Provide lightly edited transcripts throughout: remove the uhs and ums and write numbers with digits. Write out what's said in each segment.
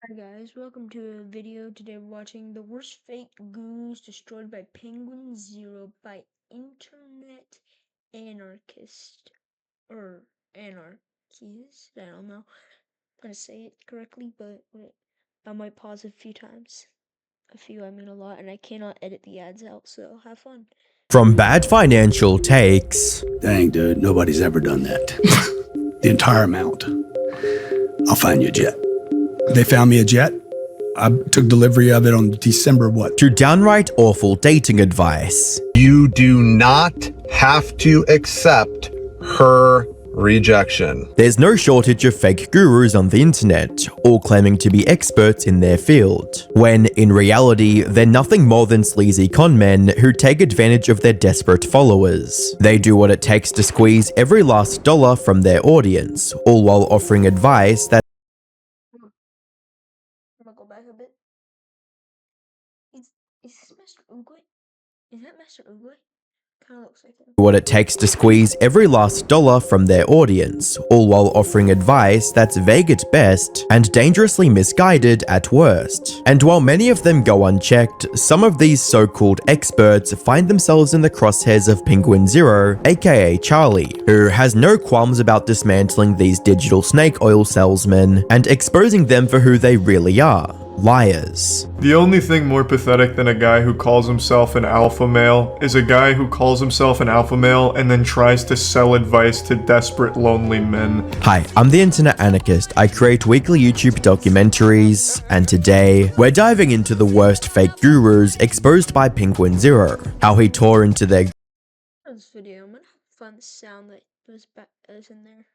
Hi guys, welcome to a video. Today we're watching the worst fake gurus destroyed by Penguin Zero by internet anarchist or anarchist. I don't know how to say it correctly, but I might pause a few times. A few, I mean a lot, and I cannot edit the ads out, so have fun. From Bad Financial Takes. Dang, dude, nobody's ever done that. The entire amount. I'll find you a jet. They found me a jet. I took delivery of it on December what? To downright awful dating advice. You do not have to accept her rejection. There's no shortage of fake gurus on the internet, all claiming to be experts in their field, when in reality, they're nothing more than sleazy con men who take advantage of their desperate followers. They do what it takes to squeeze every last dollar from their audience, all while offering advice that I'm gonna go back a bit. Is this Mr. Oogway? Is that Mr. Oogway? Kinda looks like him. what it takes to squeeze every last dollar from their audience, all while offering advice that's vague at best and dangerously misguided at worst. And while many of them go unchecked, some of these so-called experts find themselves in the crosshairs of Penguin Zero, aka Charlie, who has no qualms about dismantling these digital snake oil salesmen and exposing them for who they really are. Liars. The only thing more pathetic than a guy who calls himself an alpha male is a guy who calls himself an alpha male and then tries to sell advice to desperate, lonely men. Hi, I'm the Internet Anarchist. I create weekly YouTube documentaries, and today we're diving into the worst fake gurus exposed by Penguin Zero, how he tore into their This video, I'm gonna find the sound that was in there.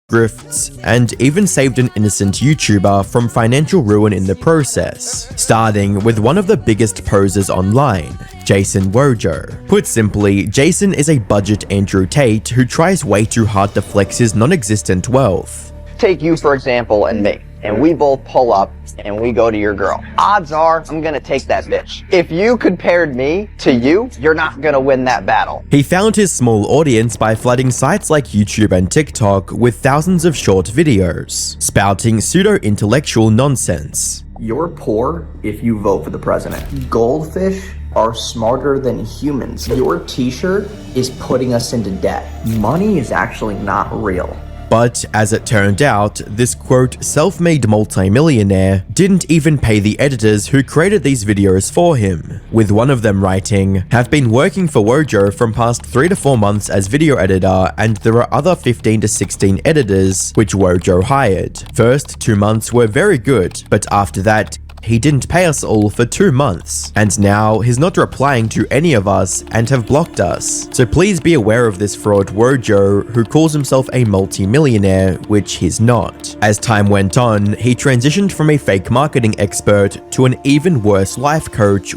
grifts, and even saved an innocent YouTuber from financial ruin in the process, starting with one of the biggest posers online, Jason Wojo. Put simply, Jason is a budget Andrew Tate who tries way too hard to flex his non-existent wealth. Take you, for example, and me, and we both pull up and we go to your girl. Odds are I'm gonna take that bitch. If you compared me to you, you're not gonna win that battle. He found his small audience by flooding sites like YouTube and TikTok with thousands of short videos, spouting pseudo-intellectual nonsense. You're poor if you vote for the president. Goldfish are smarter than humans. Your t-shirt is putting us into debt. Money is actually not real. But as it turned out, this quote self-made multimillionaire didn't even pay the editors who created these videos for him, with one of them writing, "Have been working for Wojo from past 3 to 4 months as video editor, and there are other 15 to 16 editors which Wojo hired. First 2 months were very good, but after that, he didn't pay us all for 2 months, and now he's not replying to any of us and have blocked us. So please be aware of this fraud Wojo, who calls himself a multi-millionaire, which he's not." As time went on, he transitioned from a fake marketing expert to an even worse life coach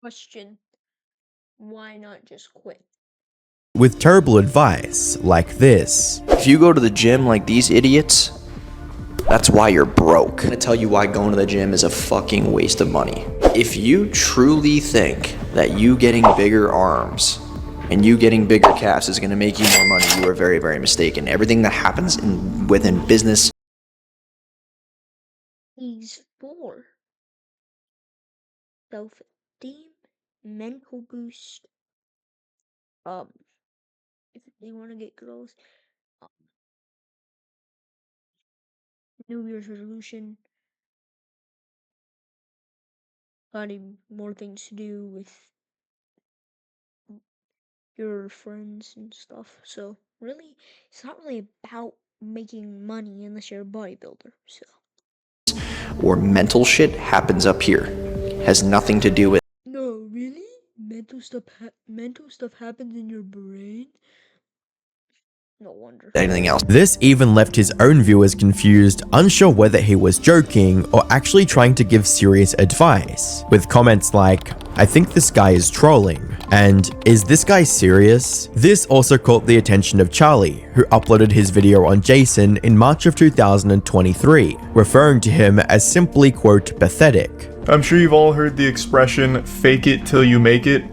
Question: why not just quit? with terrible advice like this. If you go to the gym like these idiots, that's why you're broke. I'm gonna tell you why going to the gym is a fucking waste of money. If you truly think that you getting bigger arms and you getting bigger calves is gonna make you more money, you are very, very mistaken. Everything that happens within business. He's 4. Self-esteem, mental boost. If they want to get girls, um, New Year's resolution. Finding more things to do with your friends and stuff. So really, it's not really about making money unless you're a bodybuilder. So. Or mental shit happens up here. Has nothing to do with No, really? Mental stuff happens in your brain? No wonder. anything else. This even left his own viewers confused, unsure whether he was joking or actually trying to give serious advice, with comments like, "I think this guy is trolling," and "Is this guy serious?" This also caught the attention of Charlie, who uploaded his video on Jason in March of 2023, referring to him as simply, quote, pathetic. I'm sure you've all heard the expression, fake it till you make it,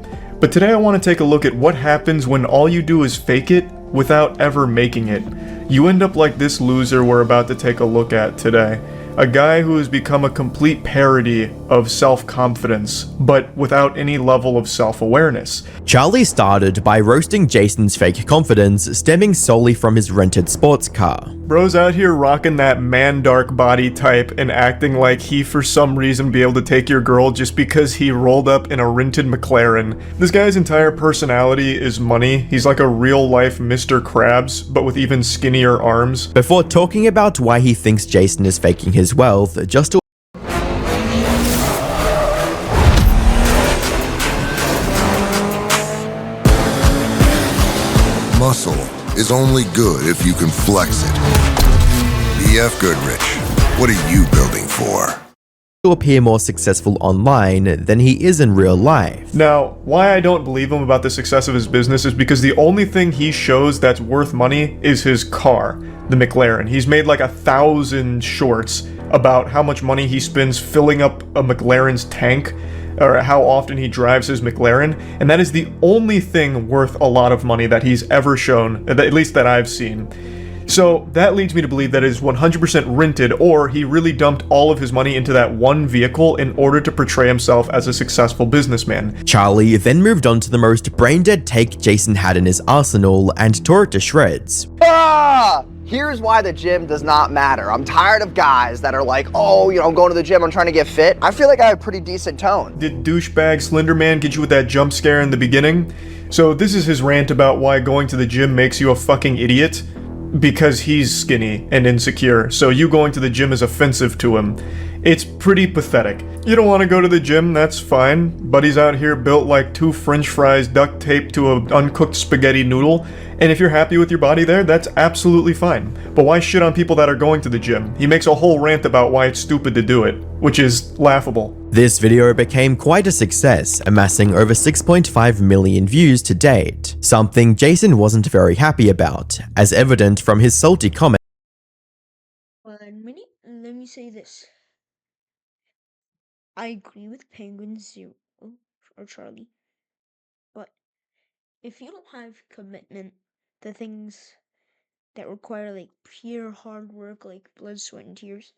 but today I want to take a look at what happens when all you do is fake it without ever making it. You end up like this loser we're about to take a look at today. A guy who has become a complete parody of self-confidence, but without any level of self-awareness. Charlie started by roasting Jason's fake confidence stemming solely from his rented sports car. Bro's out here rocking that man-dark body type and acting like he for some reason be able to take your girl just because he rolled up in a rented McLaren. This guy's entire personality is money. He's like a real-life Mr. Krabs, but with even skinnier arms. Before talking about why he thinks Jason is faking his wealth, just to Muscle is only good if you can flex it. BF Goodrich, what are you building for? appear more successful online than he is in real life. Now, why I don't believe him about the success of his business is because the only thing he shows that's worth money is his car, the McLaren. He's made like 1,000 shorts about how much money he spends filling up a McLaren's tank, or how often he drives his McLaren, and that is the only thing worth a lot of money that he's ever shown, at least that I've seen. So that leads me to believe that it is 100% rented, or he really dumped all of his money into that one vehicle in order to portray himself as a successful businessman. Charlie then moved on to the most brain-dead take Jason had in his arsenal and tore it to shreds. Here's why the gym does not matter. I'm tired of guys that are like, oh, you know, I'm going to the gym, I'm trying to get fit. I feel like I have a pretty decent tone. Did douchebag Slender Man get you with that jump scare in the beginning? So this is his rant about why going to the gym makes you a fucking idiot. Because he's skinny and insecure, so you going to the gym is offensive to him. It's pretty pathetic. You don't want to go to the gym, that's fine. Buddy's out here built like 2 french fries duct taped to an uncooked spaghetti noodle, and if you're happy with your body there, that's absolutely fine. But why shit on people that are going to the gym? He makes a whole rant about why it's stupid to do it, which is laughable. This video became quite a success, amassing over 6.5 million views to date, something Jason wasn't very happy about, as evident from his salty comment. One minute, let me say this. I agree with Penguin Zero, or Charlie, but if you don't have commitment to things that require like pure hard work, like blood, sweat, and tears,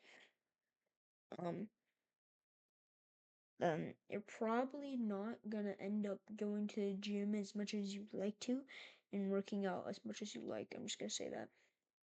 then you're probably not gonna end up going to the gym as much as you'd like to and working out as much as you like. I'm just gonna say that.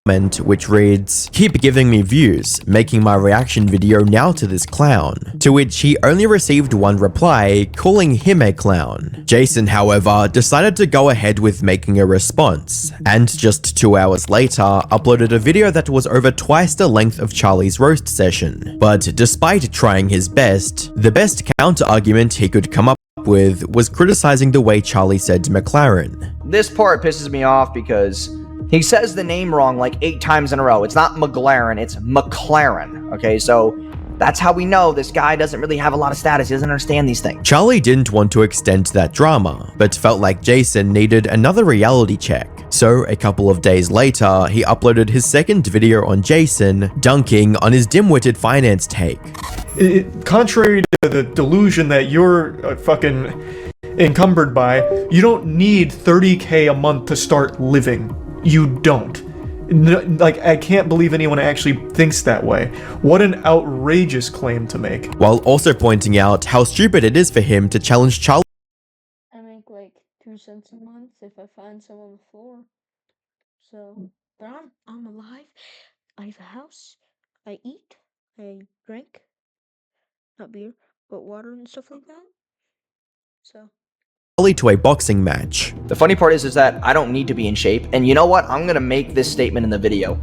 Which reads, "Keep giving me views, making my reaction video now to this clown," to which he only received one reply, calling him a clown. Jason, however, decided to go ahead with making a response, and just 2 hours later, uploaded a video that was over twice the length of Charlie's roast session. But despite trying his best, the best counter-argument he could come up with was criticizing the way Charlie said McLaren. This part pisses me off because he says the name wrong like 8 times in a row. It's not McLaren, it's McLaren. Okay, so that's how we know this guy doesn't really have a lot of status. He doesn't understand these things. Charlie didn't want to extend that drama, but felt like Jason needed another reality check. So a couple of days later, he uploaded his second video on Jason, dunking on his dim-witted finance take. Contrary to the delusion that you're fucking encumbered by, you don't need 30K a month to start living. You don't. Like, I can't believe anyone actually thinks that way. What an outrageous claim to make. While also pointing out how stupid it is for him to challenge Charlie. I make like 2 cents a month if I find some on the floor. So, but I'm alive. I have a house. I eat. I drink. Not beer, but water and stuff like that. So. To a boxing match. The funny part is that I don't need to be in shape, and you know what? I'm gonna make this statement in the video.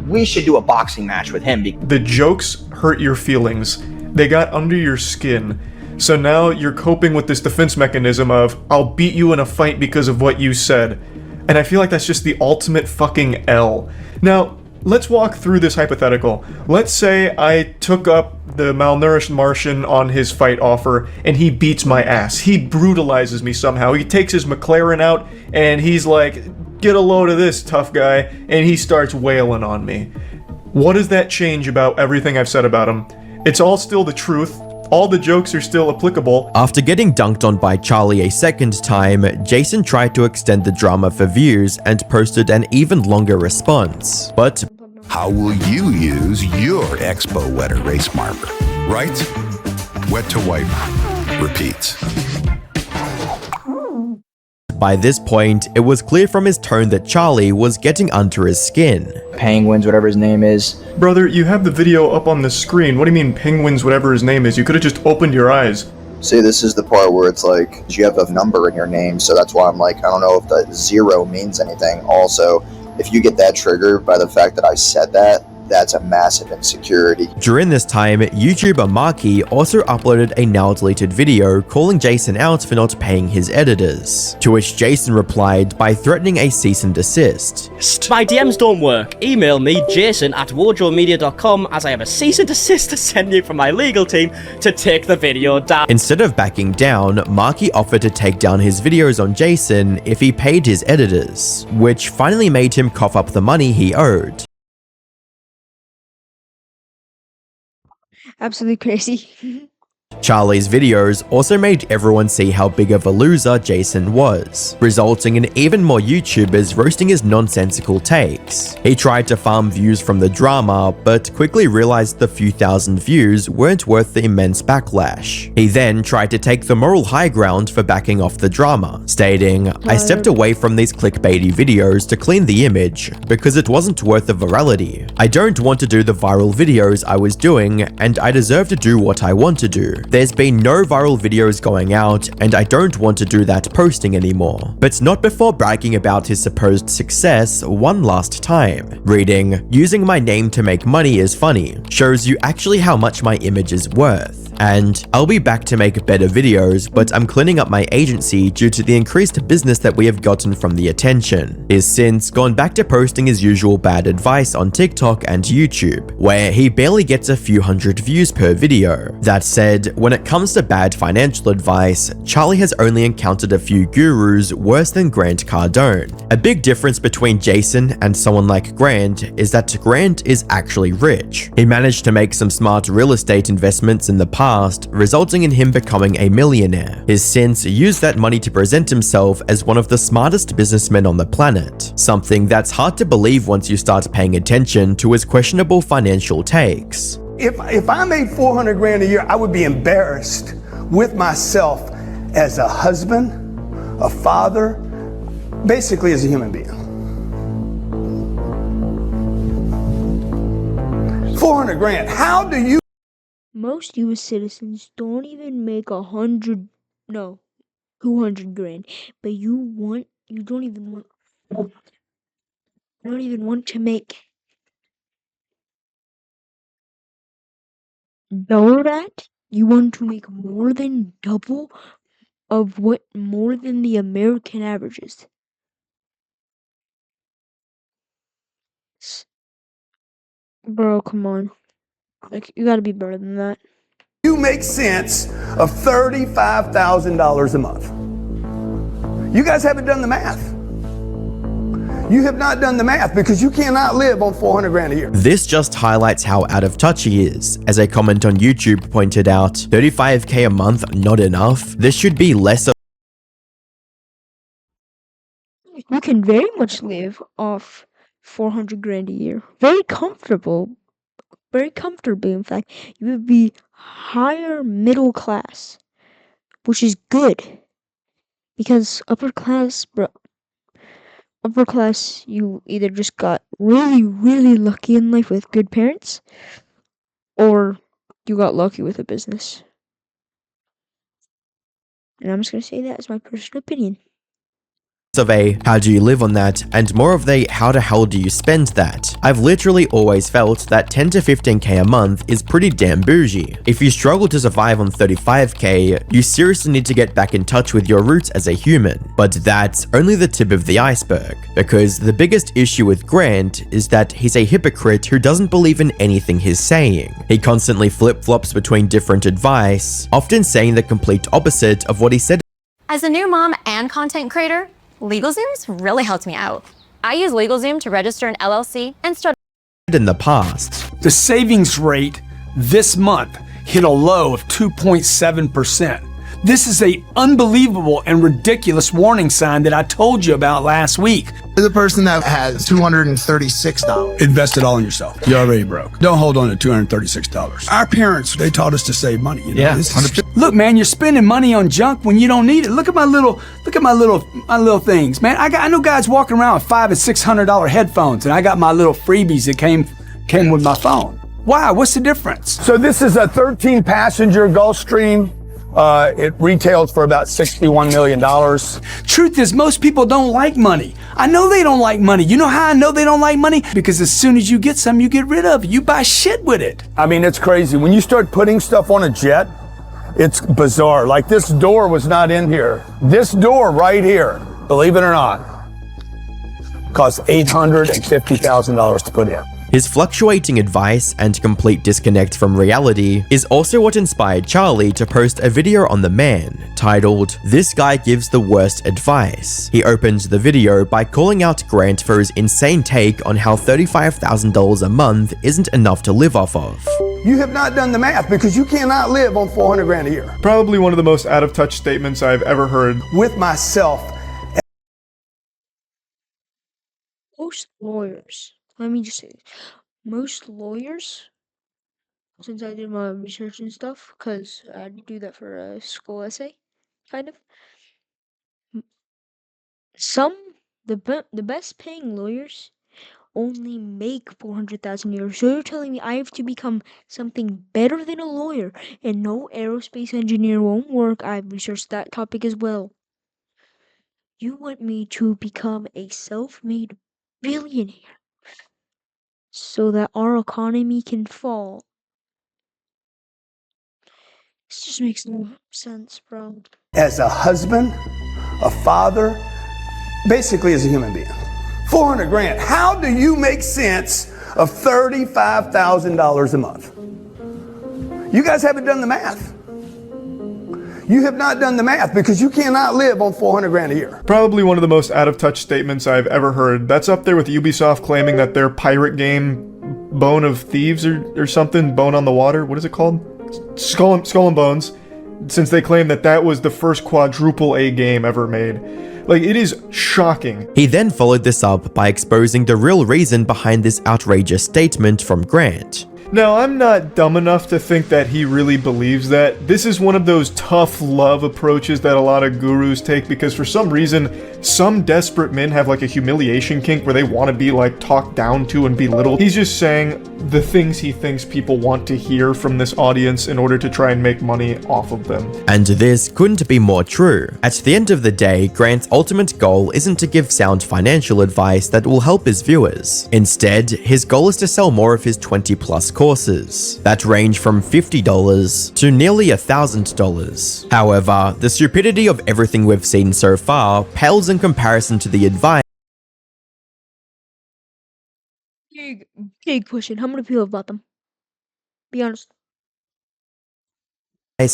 We should do a boxing match with him. The jokes hurt your feelings. They got under your skin. So now you're coping with this defense mechanism of, I'll beat you in a fight because of what you said. And I feel like that's just the ultimate fucking L. Now, let's walk through this hypothetical. Let's say I took up the malnourished Martian on his fight offer, and he beats my ass. He brutalizes me somehow. He takes his McLaren out, and he's like, get a load of this, tough guy, and he starts wailing on me. What does that change about everything I've said about him? It's all still the truth. all the jokes are still applicable. After getting dunked on by Charlie a second time, Jason tried to extend the drama for views and posted an even longer response. But How will you use your Expo wet erase marker? Right? Wet to wipe. Repeat. by this point, it was clear from his tone that Charlie was getting under his skin. Penguins, whatever his name is. Brother, you have the video up on the screen. What do you mean penguins, whatever his name is? You could have just opened your eyes. See, this is the part where it's like, you have a number in your name, so that's why I'm like, I don't know if the 0 means anything. Also, if you get that triggered by the fact that I said that, that's a massive insecurity. During this time, YouTuber Marky also uploaded a now deleted video calling Jason out for not paying his editors, to which Jason replied by threatening a cease and desist. My DMs don't work. Email me, jason@wardrobemedia.com, as I have a cease and desist to send you from my legal team to take the video down. Instead of backing down, Marky offered to take down his videos on Jason if he paid his editors, which finally made him cough up the money he owed. Absolutely crazy. Charlie's videos also made everyone see how big of a loser Jason was, resulting in even more YouTubers roasting his nonsensical takes. He tried to farm views from the drama, but quickly realized the few thousand views weren't worth the immense backlash. He then tried to take the moral high ground for backing off the drama, stating, "I stepped away from these clickbaity videos to clean the image, because it wasn't worth the virality. I don't want to do the viral videos I was doing, and I deserve to do what I want to do. There's been no viral videos going out, and I don't want to do that posting anymore." But not before bragging about his supposed success one last time, reading, "Using my name to make money is funny, shows you actually how much my image is worth. And I'll be back to make better videos, but I'm cleaning up my agency due to the increased business that we have gotten from the attention." He's since gone back to posting his usual bad advice on TikTok and YouTube, where he barely gets a few hundred views per video. That said, when it comes to bad financial advice, Charlie has only encountered a few gurus worse than Grant Cardone. A big difference between Jason and someone like Grant is that Grant is actually rich. He managed to make some smart real estate investments in the past, resulting in him becoming a millionaire. He's since used that money to present himself as one of the smartest businessmen on the planet, something that's hard to believe once you start paying attention to his questionable financial takes. If I made 400 grand a year, I would be embarrassed with myself as a husband, a father, basically as a human being. 400 grand. How do you? Most U.S. citizens don't even make 200 grand, but you don't even want to make double that. You want to make more than double of more than the American averages. Bro, come on. Like, you gotta be better than that. You make sense of $35,000 a month. You guys haven't done the math. You have not done the math because you cannot live on 400 grand a year. This just highlights how out of touch he is. As a comment on YouTube pointed out, 35k a month not enough? This should be less of. You can very much live off 400 grand a year. Very comfortably, in fact. You would be higher middle class, which is good. Because upper class, you either just got really, really lucky in life with good parents, or you got lucky with a business. And I'm just gonna say that as my personal opinion. Of a how do you live on that, and more of the how the hell do you spend that. I've literally always felt that 10 to 15k a month is pretty damn bougie. If you struggle to survive on 35k, you seriously need to get back in touch with your roots as a human. But that's only the tip of the iceberg, because the biggest issue with Grant is that he's a hypocrite who doesn't believe in anything he's saying. He constantly flip-flops between different advice, often saying the complete opposite of what he said. As a new mom and content creator, LegalZoom's really helped me out. I use LegalZoom to register an LLC and start in the past. The savings rate this month hit a low of 2.7%. This is an unbelievable and ridiculous warning sign that I told you about last week. The person that has $236. Invest it all in yourself. You're already broke. Don't hold on to $236. Our parents, they taught us to save money. You know? Yeah, Look, man, you're spending money on junk when you don't need it. Look at my little things, man. I know guys walking around with $500 and $600 headphones, and I got my little freebies that came with my phone. Why? What's the difference? So this is a 13-passenger Gulfstream. It retails for about $61 million. Truth is, most people don't like money. I know they don't like money. You know how I know they don't like money? Because as soon as you get some, you get rid of it. You buy shit with it. I mean, it's crazy. When you start putting stuff on a jet, it's bizarre. Like this door was not in here. This door right here, believe it or not, cost $850,000 to put in. His fluctuating advice and complete disconnect from reality is also what inspired Charlie to post a video on the man titled, "This Guy Gives the Worst Advice." He opened the video by calling out Grant for his insane take on how $35,000 a month isn't enough to live off of. You have not done the math because you cannot live on 400 grand a year. Probably one of the most out-of-touch statements I've ever heard. With myself. Most lawyers, let me just say this. Most lawyers, since I did my research and stuff, because I do that for a school essay, kind of. The best paying lawyers only make 400,000 a year. So you're telling me I have to become something better than a lawyer, and no aerospace engineer won't work? I've researched that topic as well. You want me to become a self-made billionaire so that our economy can fall? This just makes no sense, bro. As a husband, a father, basically as a human being. 400 grand. How do you make sense of $35,000 a month? You guys haven't done the math. You have not done the math because you cannot live on 400 grand a year. Probably one of the most out-of-touch statements I've ever heard. That's up there with Ubisoft claiming that their pirate game, Bone of Thieves or something, Bone on the Water, what is it called? Skull and Bones, since they claim that that was the first quadruple A game ever made. Like, it is shocking. He then followed this up by exposing the real reason behind this outrageous statement from Grant. Now, I'm not dumb enough to think that he really believes that. This is one of those tough love approaches that a lot of gurus take because for some reason, some desperate men have like a humiliation kink where they want to be like talked down to and belittled. He's just saying the things he thinks people want to hear from this audience in order to try and make money off of them. And this couldn't be more true. At the end of the day, Grant's ultimate goal isn't to give sound financial advice that will help his viewers. Instead, his goal is to sell more of his 20+ courses that range from $50 to nearly $1,000. However, the stupidity of everything we've seen so far pales in comparison to the advice. Big question. How many people have bought them? Be honest.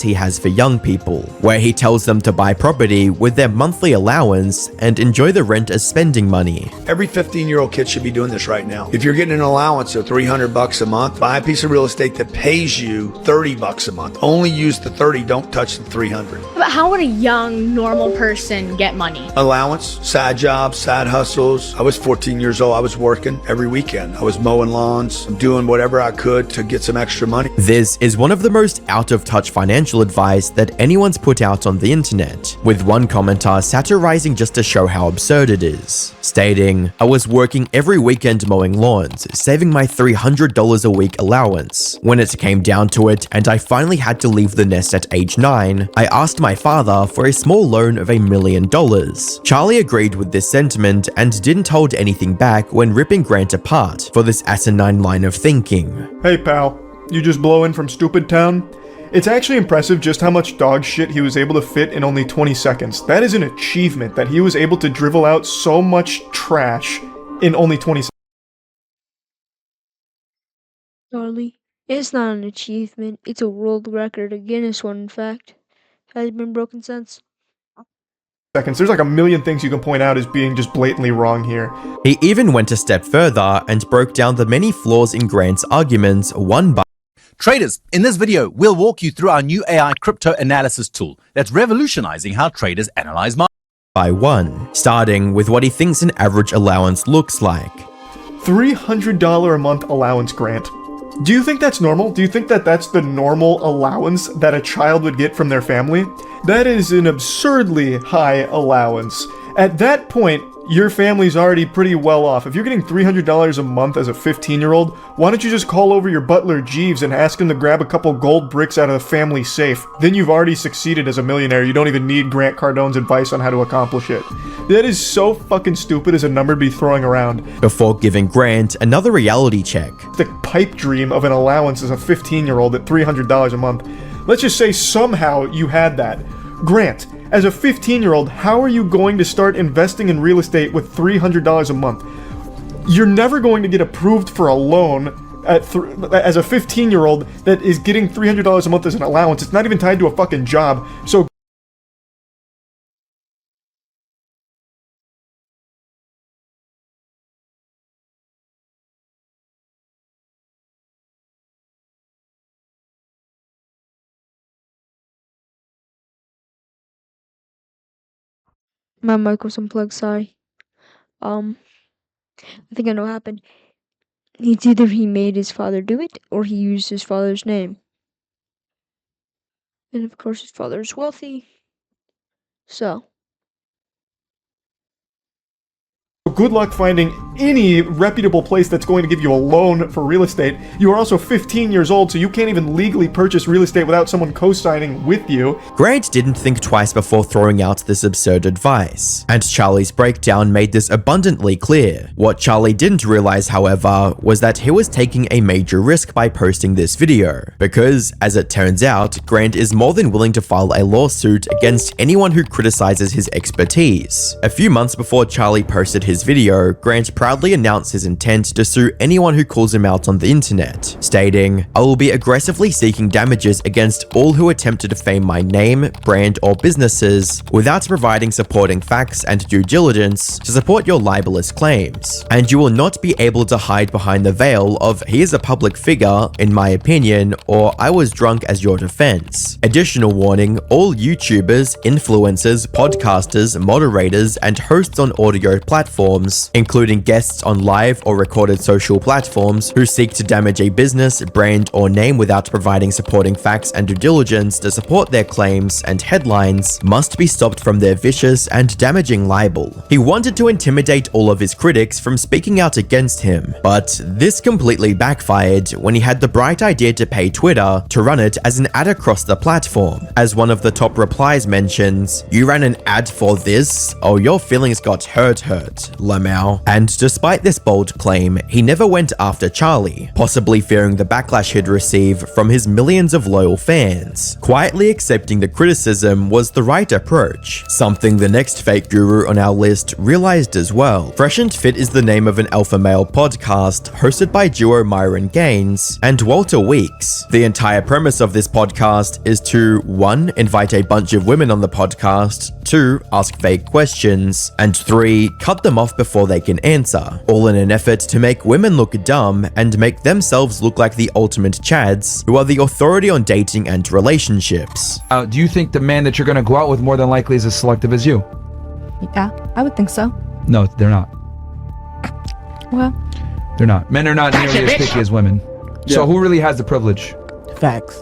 He has for young people, where he tells them to buy property with their monthly allowance and enjoy the rent as spending money. Every 15-year-old kid should be doing this right now. If you're getting an allowance of $300 a month, buy a piece of real estate that pays you $30 a month. Only use the 30, don't touch the 300. But how would a young, normal person get money? Allowance, side jobs, side hustles. I was 14 years old. I was working every weekend. I was mowing lawns, doing whatever I could to get some extra money. This is one of the most out-of-touch financial advice that anyone's put out on the internet, with one commenter satirizing just to show how absurd it is, stating, "I was working every weekend mowing lawns, saving my $300 a week allowance. When it came down to it and I finally had to leave the nest at age 9, I asked my father for a small loan of $1 million. Charlie agreed with this sentiment and didn't hold anything back when ripping Grant apart for this asinine line of thinking. Hey pal, you just blow in from Stupid Town? It's actually impressive just how much dog shit he was able to fit in only 20 seconds. That is an achievement that he was able to drivel out so much trash in only 20 seconds. Charlie, it's not an achievement. It's a world record, a Guinness one, in fact. Has been broken since. There's like a million things you can point out as being just blatantly wrong here. He even went a step further and broke down the many flaws in Grant's arguments one by Traders, in this video, we'll walk you through our new AI crypto analysis tool that's revolutionizing how traders analyze markets. By one, starting with what he thinks an average allowance looks like. $300 a month allowance grant. Do you think that's normal? Do you think that that's the normal allowance that a child would get from their family? That is an absurdly high allowance. At that point, your family's already pretty well off. If you're getting $300 a month as a 15-year-old, why don't you just call over your butler Jeeves and ask him to grab a couple gold bricks out of the family safe? Then you've already succeeded as a millionaire. You don't even need Grant Cardone's advice on how to accomplish it. That is so fucking stupid as a number to be throwing around. Before giving Grant another reality check. The pipe dream of an allowance as a 15-year-old at $300 a month. Let's just say somehow you had that. Grant, as a 15-year-old, how are you going to start investing in real estate with $300 a month? You're never going to get approved for a loan as a 15-year-old that is getting $300 a month as an allowance. It's not even tied to a fucking job. So My mic was unplugged, sorry. I think I know what happened. It's either he made his father do it, or he used his father's name. And of course his father is wealthy. So. good luck finding any reputable place that's going to give you a loan for real estate. You are also 15 years old, so you can't even legally purchase real estate without someone co-signing with you. Grant didn't think twice before throwing out this absurd advice, and Charlie's breakdown made this abundantly clear. What Charlie didn't realize, however, was that he was taking a major risk by posting this video, because, as it turns out, Grant is more than willing to file a lawsuit against anyone who criticizes his expertise. A few months before Charlie posted his video, Grant proudly announced his intent to sue anyone who calls him out on the internet, stating, "I will be aggressively seeking damages against all who attempt to defame my name, brand, or businesses without providing supporting facts and due diligence to support your libelous claims. And you will not be able to hide behind the veil of he is a public figure, in my opinion, or I was drunk as your defense. Additional warning, all YouTubers, influencers, podcasters, moderators, and hosts on audio platforms, including guests on live or recorded social platforms who seek to damage a business, brand, or name without providing supporting facts and due diligence to support their claims and headlines, must be stopped from their vicious and damaging libel." He wanted to intimidate all of his critics from speaking out against him, but this completely backfired when he had the bright idea to pay Twitter to run it as an ad across the platform. As one of the top replies mentions, "You ran an ad for this? Oh, your feelings got hurt, Lamau." And despite this bold claim, he never went after Charlie, possibly fearing the backlash he'd receive from his millions of loyal fans. Quietly accepting the criticism was the right approach, something the next fake guru on our list realized as well. Fresh and Fit is the name of an alpha male podcast hosted by duo Myron Gaines and Walter Weeks. The entire premise of this podcast is to 1. Invite a bunch of women on the podcast, 2. Ask fake questions, and 3. Cut them off before they can answer, all in an effort to make women look dumb and make themselves look like the ultimate chads who are the authority on dating and relationships. Do you think the man that you're going to go out with more than likely is as selective as you? Yeah, I would think so. No, they're not. Well, They're not. Men are not nearly as picky as women. So who really has the privilege? facts.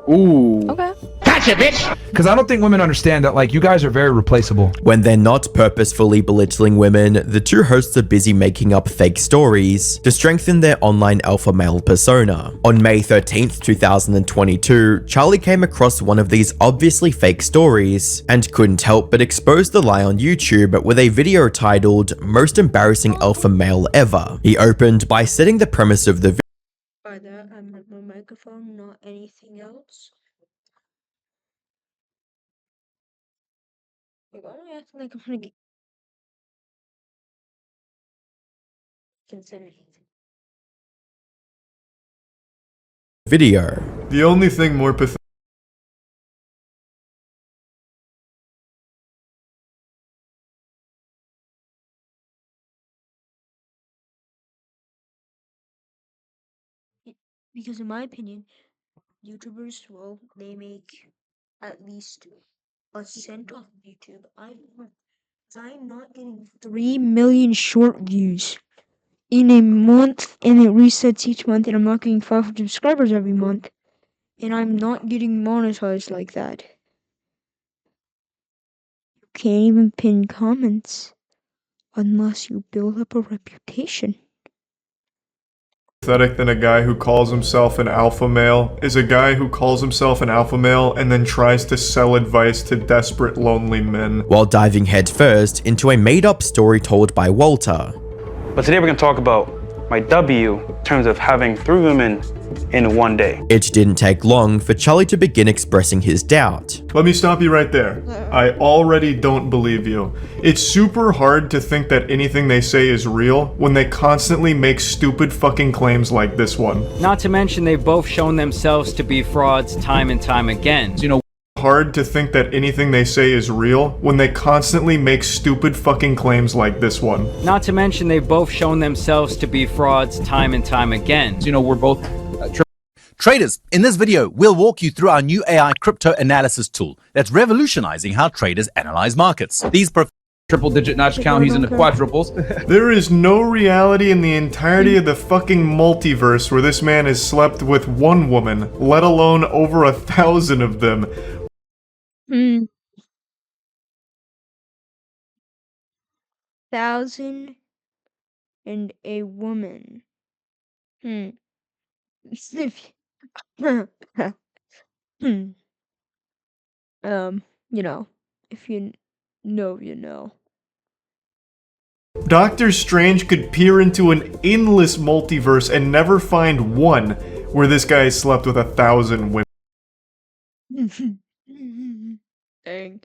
Ooh. Okay. Gotcha, bitch! Because I don't think women understand that, like, you guys are very replaceable. When they're not purposefully belittling women, the two hosts are busy making up fake stories to strengthen their online alpha male persona. On May 13th, 2022, Charlie came across one of these obviously fake stories and couldn't help but expose the lie on YouTube with a video titled "Most Embarrassing Alpha Male Ever." He opened by setting the premise of the video. By that, I meant my microphone, not anything else. Why am I acting like I'm gonna get considered? Video. The only thing more pathetic. Because in my opinion, YouTubers, well, they make at least a cent off of YouTube. I'm not getting 3 million short views in a month, and it resets each month, and I'm not getting 500 subscribers every month, and I'm not getting monetized like that. You can't even pin comments unless you build up a reputation. Pathetic than a guy who calls himself an alpha male is a guy who calls himself an alpha male and then tries to sell advice to desperate lonely men. While diving headfirst into a made-up story told by Walter. But today we're going to talk about my W in terms of having 3 women in one day. It didn't take long for Charlie to begin expressing his doubt. Let me stop you right there. I already don't believe you. It's super hard to think that anything they say is real when they constantly make stupid fucking claims like this one. Not to mention they've both shown themselves to be frauds time and time again. You know, hard to think that anything they say is real when they constantly make stupid fucking claims like this one. Not to mention they've both shown themselves to be frauds time and time again. You know, we're both traders. In this video, we'll walk you through our new AI crypto analysis tool that's revolutionizing how traders analyze markets. These triple-digit notch count, he's in the quadruples. There is no reality in the entirety of the fucking multiverse where this man has slept with one woman, let alone over 1,000 of them. Thousand and a woman. You know, if you know, you know. Doctor Strange could peer into an endless multiverse and never find one where this guy slept with 1,000 women. Dang.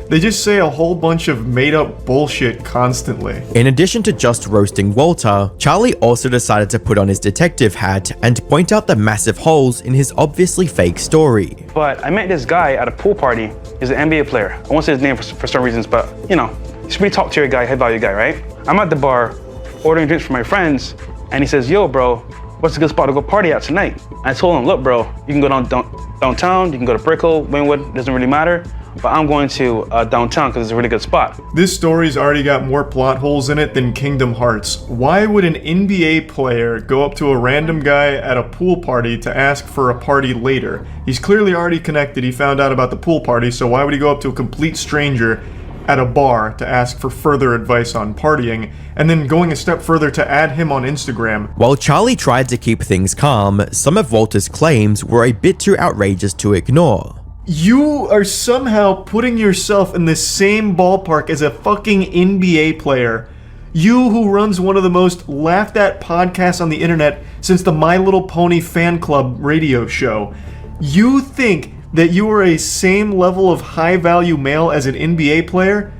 They just say a whole bunch of made-up bullshit constantly. In addition to just roasting Walter, Charlie also decided to put on his detective hat and point out the massive holes in his obviously fake story. But I met this guy at a pool party. He's an NBA player. I won't say his name for some reasons, but you know, he's a pretty top-tier guy, high-value guy, right? I'm at the bar ordering drinks for my friends, and he says, "Yo, bro, what's a good spot to go party at tonight?" I told him, "Look, bro, you can go downtown, you can go to Brickell, Wynwood, doesn't really matter. But I'm going to downtown because it's a really good spot." This story's already got more plot holes in it than Kingdom Hearts. Why would an NBA player go up to a random guy at a pool party to ask for a party later? He's clearly already connected, he found out about the pool party, so why would he go up to a complete stranger at a bar to ask for further advice on partying, and then going a step further to add him on Instagram? While Charlie tried to keep things calm, some of Walter's claims were a bit too outrageous to ignore. You are somehow putting yourself in the same ballpark as a fucking NBA player. You who runs one of the most laughed at podcasts on the internet since the My Little Pony fan club radio show. You think that you are a same level of high value male as an NBA player?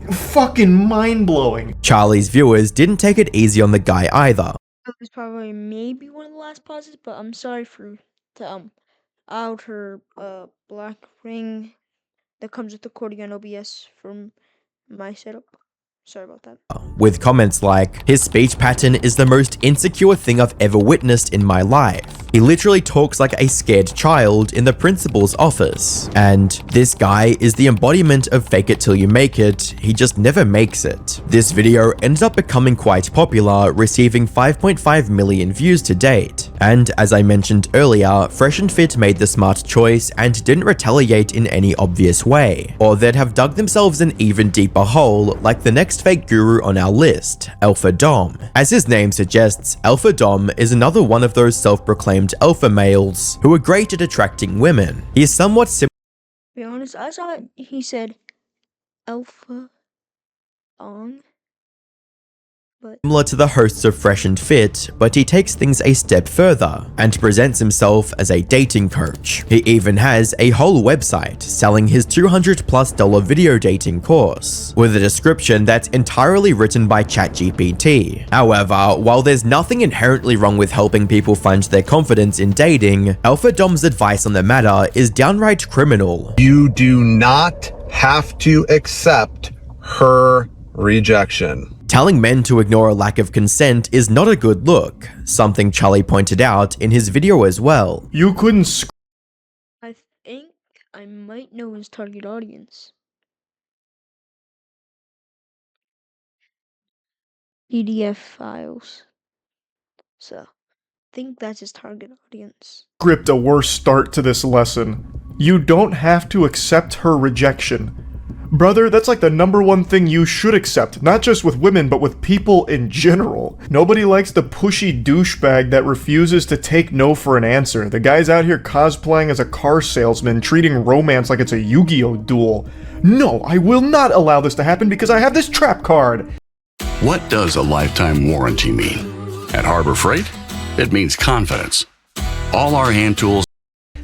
Fucking mind-blowing. Charlie's viewers didn't take it easy on the guy either. It was probably maybe one of the last pauses, but I'm sorry to outer black ring that comes with the Cordian OBS from my setup. Sorry about that. With comments like, "His speech pattern is the most insecure thing I've ever witnessed in my life. He literally talks like a scared child in the principal's office. And this guy is the embodiment of fake it till you make it, he just never makes it." This video ended up becoming quite popular, receiving 5.5 million views to date. And as I mentioned earlier, Fresh and Fit made the smart choice and didn't retaliate in any obvious way, or they'd have dug themselves an even deeper hole like the next fake guru on our list, Alpha Dom. As his name suggests, Alpha Dom is another one of those self-proclaimed alpha males who are great at attracting women. He is somewhat similar. To be honest, I saw he said Alpha Dom. Similar to the hosts of Fresh and Fit, but he takes things a step further and presents himself as a dating coach. He even has a whole website selling his $200+ video dating course, with a description that's entirely written by ChatGPT. However, while there's nothing inherently wrong with helping people find their confidence in dating, Alpha Dom's advice on the matter is downright criminal. You do not have to accept her rejection. Telling men to ignore a lack of consent is not a good look, something Charlie pointed out in his video as well. You couldn't I think I might know his target audience. PDF files. So, I think that's his target audience. script a worse start to this lesson. You don't have to accept her rejection. Brother, that's like the #1 thing you should accept, not just with women, but with people in general. Nobody likes the pushy douchebag that refuses to take no for an answer. The guy's out here cosplaying as a car salesman, treating romance like it's a Yu-Gi-Oh duel. No, I will not allow this to happen because I have this trap card. What does a lifetime warranty mean? At Harbor Freight, it means confidence. All our hand tools.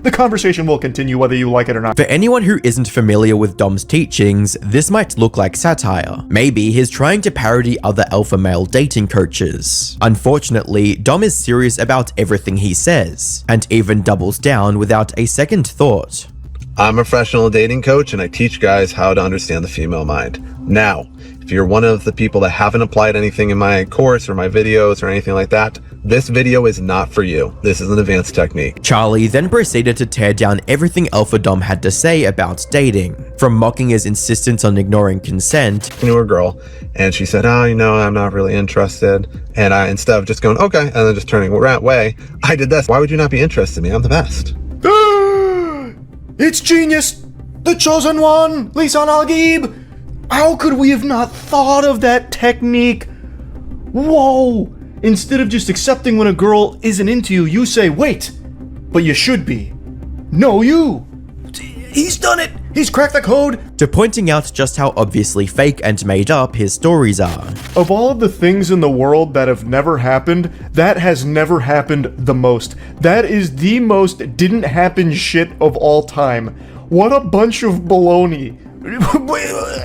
The conversation will continue whether you like it or not. For anyone who isn't familiar with Dom's teachings, this might look like satire. Maybe he's trying to parody other alpha male dating coaches. Unfortunately, Dom is serious about everything he says, and even doubles down without a second thought. I'm a professional dating coach and I teach guys how to understand the female mind. Now, if you're one of the people that haven't applied anything in my course or my videos or anything like that, this video is not for you. This is an advanced technique. Charlie then proceeded to tear down everything Alpha Dom had to say about dating, from mocking his insistence on ignoring consent. I knew a girl and she said, oh, you know, I'm not really interested. And I, instead of just going, okay, and then just turning away, I did this. Why would you not be interested in me? I'm the best. It's genius! The chosen one! Lisan Al-Gaib! How could we have not thought of that technique? Whoa! Instead of just accepting when a girl isn't into you, you say, wait, but you should be. No, you! He's done it! He's cracked the code! To pointing out just how obviously fake and made up his stories are. Of all of the things in the world that have never happened, that has never happened the most. That is the most didn't happen shit of all time. What a bunch of baloney.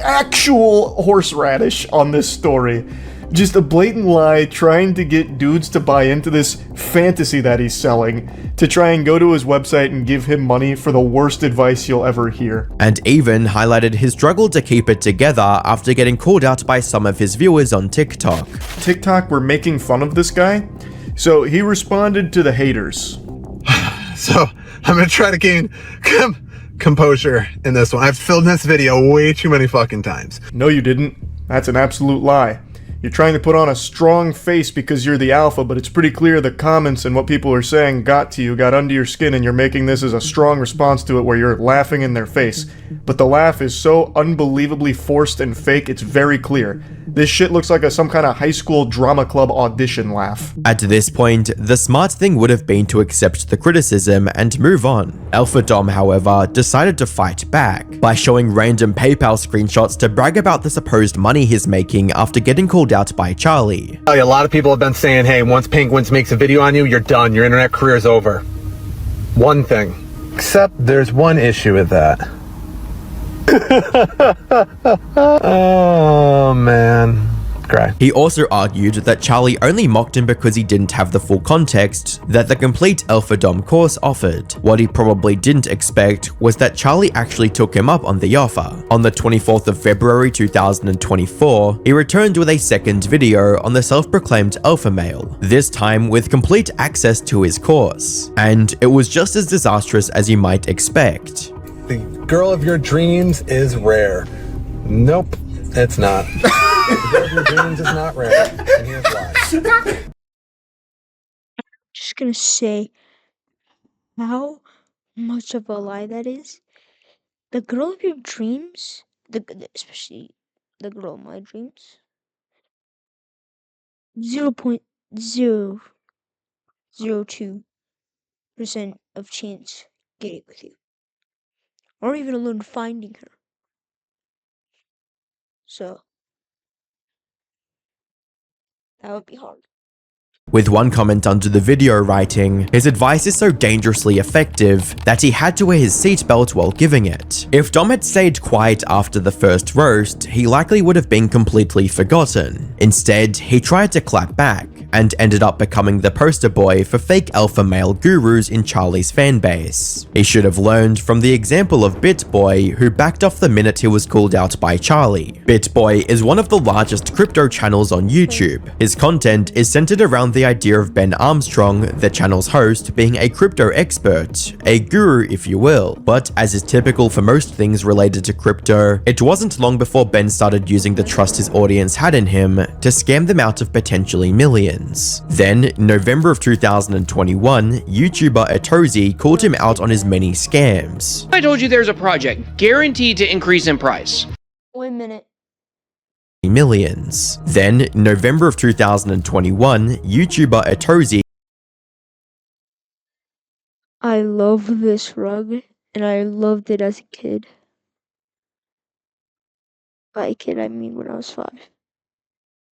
Actual horseradish on this story. Just a blatant lie trying to get dudes to buy into this fantasy that he's selling, to try and go to his website and give him money for the worst advice you'll ever hear. And even highlighted his struggle to keep it together after getting called out by some of his viewers on TikTok. TikTok were making fun of this guy, so he responded to the haters. So, I'm gonna try to gain composure in this one. I've filmed this video way too many fucking times. No, you didn't. That's an absolute lie. You're trying to put on a strong face because you're the alpha, but it's pretty clear the comments and what people are saying got to you, got under your skin, and you're making this as a strong response to it where you're laughing in their face. But the laugh is so unbelievably forced and fake, it's very clear. This shit looks like some kind of high school drama club audition laugh. At this point, the smart thing would have been to accept the criticism and move on. Alpha Dom, however, decided to fight back by showing random PayPal screenshots to brag about the supposed money he's making after getting called out by Charlie. A lot of people have been saying, hey, once Penguins makes a video on you, you're done. Your internet career is over. One thing. Except there's one issue with that. Oh, man. Cry. He also argued that Charlie only mocked him because he didn't have the full context that the complete Alpha Dom course offered. What he probably didn't expect was that Charlie actually took him up on the offer. On the 24th of February 2024, he returned with a second video on the self-proclaimed alpha male, this time with complete access to his course. And it was just as disastrous as you might expect. The girl of your dreams is rare. Nope, it's not. The girl of your dreams is not rare. And here's why. Just gonna say how much of a lie that is. The girl of your dreams, especially the girl of my dreams, 0.002% of chance getting with you, or even alone finding her. So that would be hard. With one comment under the video writing, his advice is so dangerously effective that he had to wear his seatbelt while giving it. If Dom had stayed quiet after the first roast, he likely would have been completely forgotten. Instead, he tried to clap back, and ended up becoming the poster boy for fake alpha male gurus in Charlie's fanbase. He should have learned from the example of BitBoy, who backed off the minute he was called out by Charlie. BitBoy is one of the largest crypto channels on YouTube. His content is centered around the idea of Ben Armstrong, the channel's host, being a crypto expert, a guru if you will. But as is typical for most things related to crypto, it wasn't long before Ben started using the trust his audience had in him to scam them out of potentially millions. Then, in November of 2021, YouTuber Atozy called him out on his many scams. I told you there's a project guaranteed to increase in price. Wait a minute. Millions. Then, in November of 2021, YouTuber Atozy. I love this rug, and I loved it as a kid. By a kid, I mean when I was 5.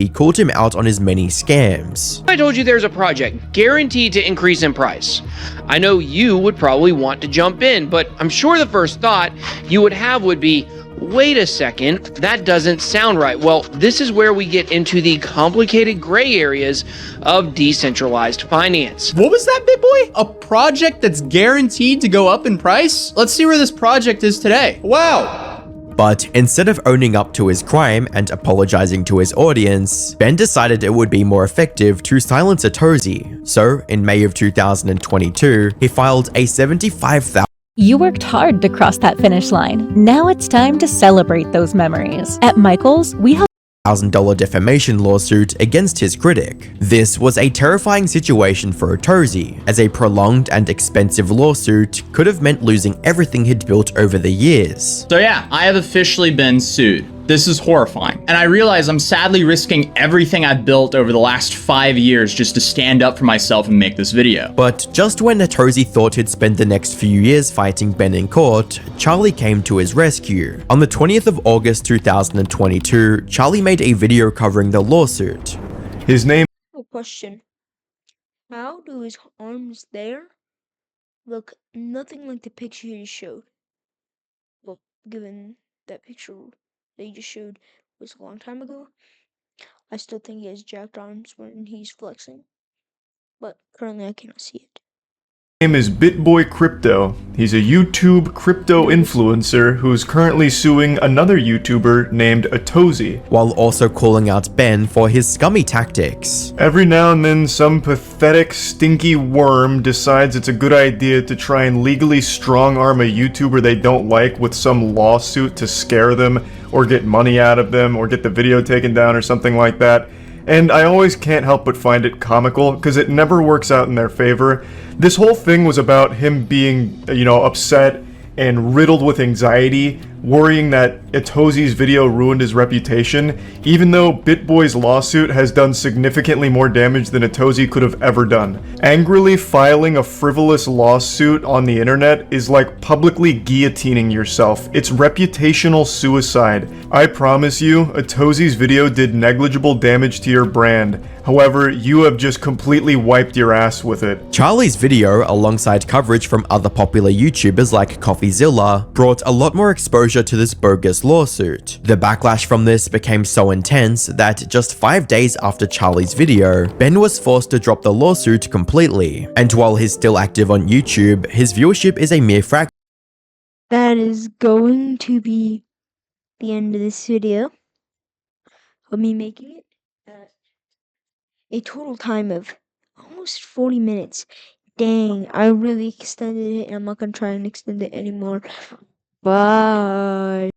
He called him out on his many scams. I told you there's a project guaranteed to increase in price. I know you would probably want to jump in, but I'm sure the first thought you would have would be, wait a second, that doesn't sound right. Well, this is where we get into the complicated gray areas of decentralized finance. What was that, BitBoy? A project that's guaranteed to go up in price? Let's see where this project is today. Wow. But instead of owning up to his crime and apologizing to his audience, Ben decided it would be more effective to silence Atozy. So, in May of 2022, he filed a $75,000 You worked hard to cross that finish line. Now it's time to celebrate those memories. At Michaels, we have $1,000 defamation lawsuit against his critic. This was a terrifying situation for Atozy, as a prolonged and expensive lawsuit could have meant losing everything he'd built over the years. So yeah, I have officially been sued. This is horrifying. And I realize I'm sadly risking everything I've built over the last 5 years just to stand up for myself and make this video. But just when Atozy thought he'd spend the next few years fighting Ben in court, Charlie came to his rescue. On the 20th of August 2022, Charlie made a video covering the lawsuit. His name. Question. How do his arms there look nothing like the picture he showed? Well, given that picture that you just showed was a long time ago, I still think he has jacked arms when he's flexing, but currently I cannot see it. His name is BitBoy Crypto. He's a YouTube crypto influencer who's currently suing another YouTuber named Atozy, while also calling out Ben for his scummy tactics. Every now and then, some pathetic, stinky worm decides it's a good idea to try and legally strong-arm a YouTuber they don't like with some lawsuit to scare them, or get money out of them, or get the video taken down, or something like that. And I always can't help but find it comical, because it never works out in their favor. This whole thing was about him being, upset and riddled with anxiety, worrying that Atozy's video ruined his reputation, even though BitBoy's lawsuit has done significantly more damage than Atozy could have ever done. Angrily filing a frivolous lawsuit on the internet is like publicly guillotining yourself. It's reputational suicide. I promise you, Atozy's video did negligible damage to your brand. However, you have just completely wiped your ass with it. Charlie's video, alongside coverage from other popular YouTubers like CoffeeZilla, brought a lot more exposure to this bogus lawsuit. The backlash from this became so intense that just 5 days after Charlie's video, Ben was forced to drop the lawsuit completely. And while he's still active on YouTube, his viewership is a mere fraction. That is going to be the end of this video of me making it. A total time of almost 40 minutes. Dang, I really extended it, and I'm not gonna try and extend it anymore. Bye.